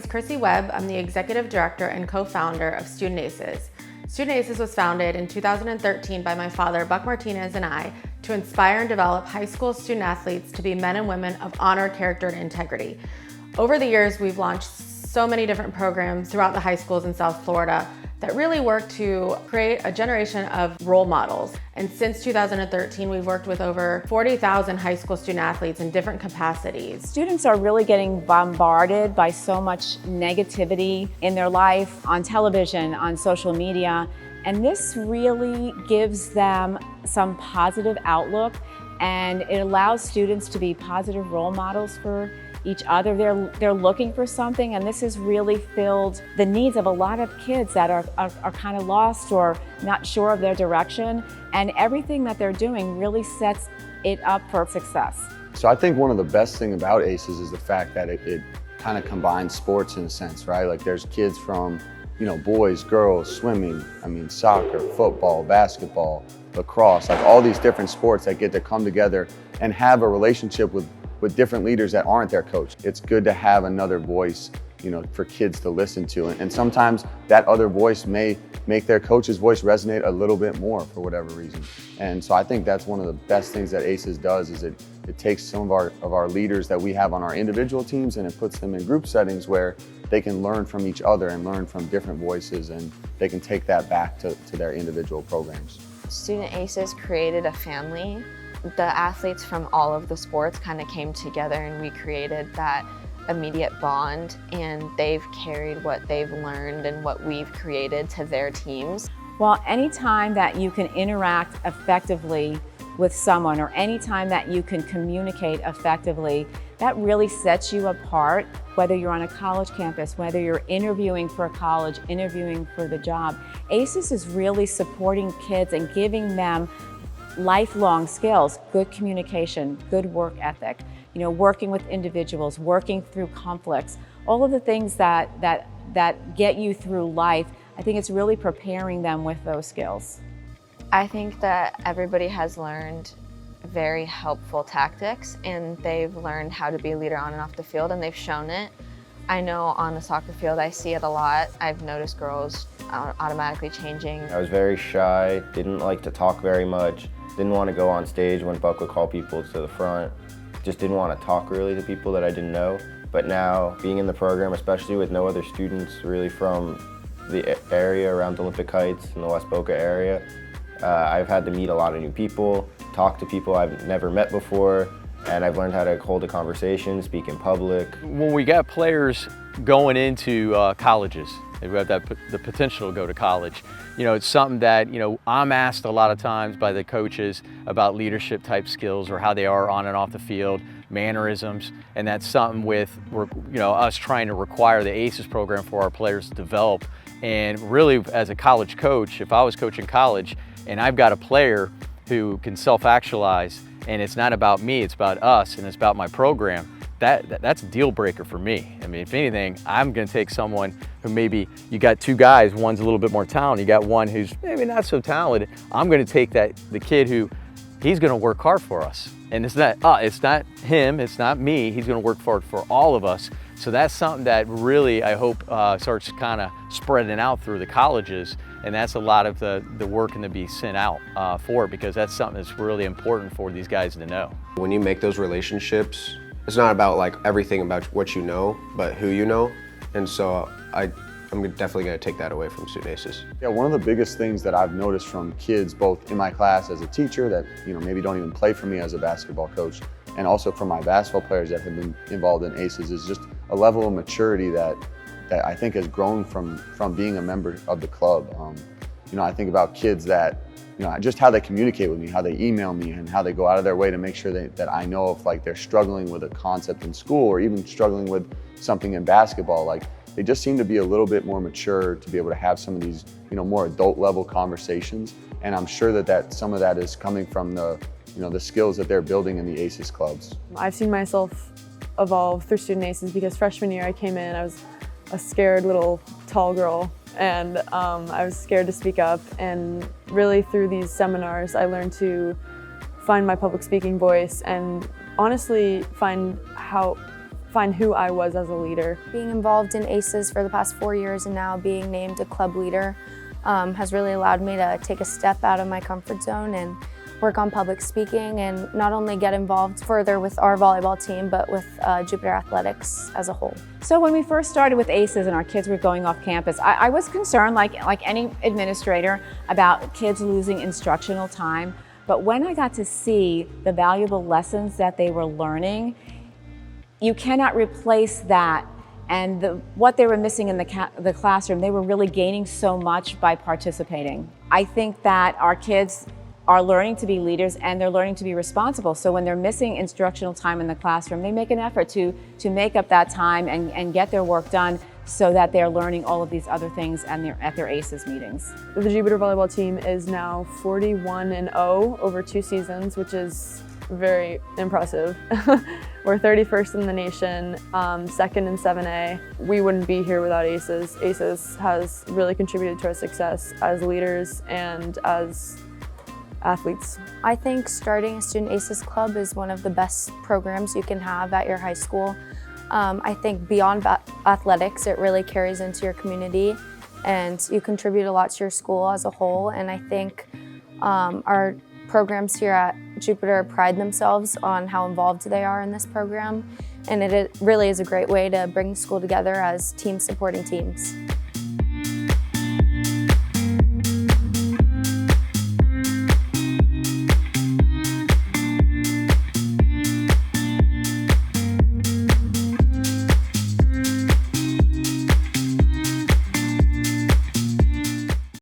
Chrissy Webb. I'm the Executive Director and co-founder of Student Aces. Student Aces was founded in 2013 by my father, Buck Martinez, and I to inspire and develop high school student athletes to be men and women of honor, character, and integrity. Over the years, we've launched so many different programs throughout the high schools in South Florida that really work to create a generation of role models. And since 2013, we've worked with over 40,000 high school student athletes in different capacities. Students are really getting bombarded by so much negativity in their life, on television, on social media, and this really gives them some positive outlook, and it allows students to be positive role models for each other. They're looking for something, and this has really filled the needs of a lot of kids that are kind of lost or not sure of their direction, and everything that they're doing really sets it up for success. So I think one of the best things about ACES is the fact that it kind of combines sports in a sense, right? Like there's kids from, boys, girls, swimming, soccer, football, basketball, lacrosse, like all these different sports that get to come together and have a relationship with different leaders that aren't their coach. It's good to have another voice, for kids to listen to. And sometimes that other voice may make their coach's voice resonate a little bit more for whatever reason. And so I think that's one of the best things that ACES does is it takes some of our leaders that we have on our individual teams and it puts them in group settings where they can learn from each other and learn from different voices, and they can take that back to their individual programs. Student ACES created a family. The athletes from all of the sports kind of came together and we created that immediate bond, and they've carried what they've learned and what we've created to their teams. Well, anytime that you can interact effectively with someone or anytime that you can communicate effectively, that really sets you apart, whether you're on a college campus, whether you're interviewing for a college, interviewing for the job. ACES is really supporting kids and giving them lifelong skills, good communication, good work ethic, working with individuals, working through conflicts, all of the things that get you through life. I think it's really preparing them with those skills. I think that everybody has learned very helpful tactics, and they've learned how to be a leader on and off the field, and they've shown it. I know on the soccer field I see it a lot. I've noticed girls automatically changing. I was very shy, didn't like to talk very much, didn't want to go on stage when Buck would call people to the front, just didn't want to talk really to people that I didn't know. But now, being in the program, especially with no other students really from the area around the Olympic Heights and the West Boca area, I've had to meet a lot of new people, talk to people I've never met before, and I've learned how to hold a conversation, speak in public. When we got players going into colleges, who have the potential to go to college, it's something that, I'm asked a lot of times by the coaches about leadership type skills or how they are on and off the field, mannerisms, and that's something with, us trying to require the ACES program for our players to develop. And really, as a college coach, if I was coaching college and I've got a player who can self-actualize, and it's not about me, it's about us, and it's about my program, that's a deal breaker for me. If anything, I'm gonna take someone who maybe, you got two guys, one's a little bit more talented, you got one who's maybe not so talented. I'm gonna take the kid who, he's gonna work hard for us. And it's not him, it's not me, he's gonna work hard for all of us. So that's something that really, I hope, starts kind of spreading out through the colleges, and that's a lot of the work and to be sent out for, because that's something that's really important for these guys to know. When you make those relationships, it's not about like everything about what you know, but who you know. And so I'm definitely gonna take that away from Student Aces. Yeah, one of the biggest things that I've noticed from kids, both in my class as a teacher that maybe don't even play for me as a basketball coach, and also from my basketball players that have been involved in ACES, is just a level of maturity that I think has grown from being a member of the club. I think about kids that, just how they communicate with me, how they email me, and how they go out of their way to make sure that I know if like they're struggling with a concept in school or even struggling with something in basketball. Like they just seem to be a little bit more mature to be able to have some of these, more adult level conversations. And I'm sure that some of that is coming from the skills that they're building in the ACES clubs. I've seen myself evolve through Student Aces because freshman year I came in, I was a scared little tall girl, and I was scared to speak up, and really through these seminars I learned to find my public speaking voice and honestly find how find who I was as a leader. Being involved in ACES for the past 4 years and now being named a club leader has really allowed me to take a step out of my comfort zone and work on public speaking and not only get involved further with our volleyball team, but with Jupiter Athletics as a whole. So when we first started with ACES and our kids were going off campus, I was concerned, like any administrator, about kids losing instructional time. But when I got to see the valuable lessons that they were learning, you cannot replace that. And what they were missing in the classroom, they were really gaining so much by participating. I think that our kids are learning to be leaders and they're learning to be responsible. So when they're missing instructional time in the classroom, they make an effort to make up that time and get their work done so that they're learning all of these other things and they're at their ACES meetings. The Jupiter volleyball team is now 41-0 over 2 seasons, which is very impressive. We're 31st in the nation, second in 7A. We wouldn't be here without ACES. ACES has really contributed to our success as leaders and as athletes. I think starting a Student ACES Club is one of the best programs you can have at your high school. I think beyond athletics, it really carries into your community and you contribute a lot to your school as a whole. And I think our programs here at Jupiter pride themselves on how involved they are in this program. And it really is a great way to bring the school together as teams supporting teams.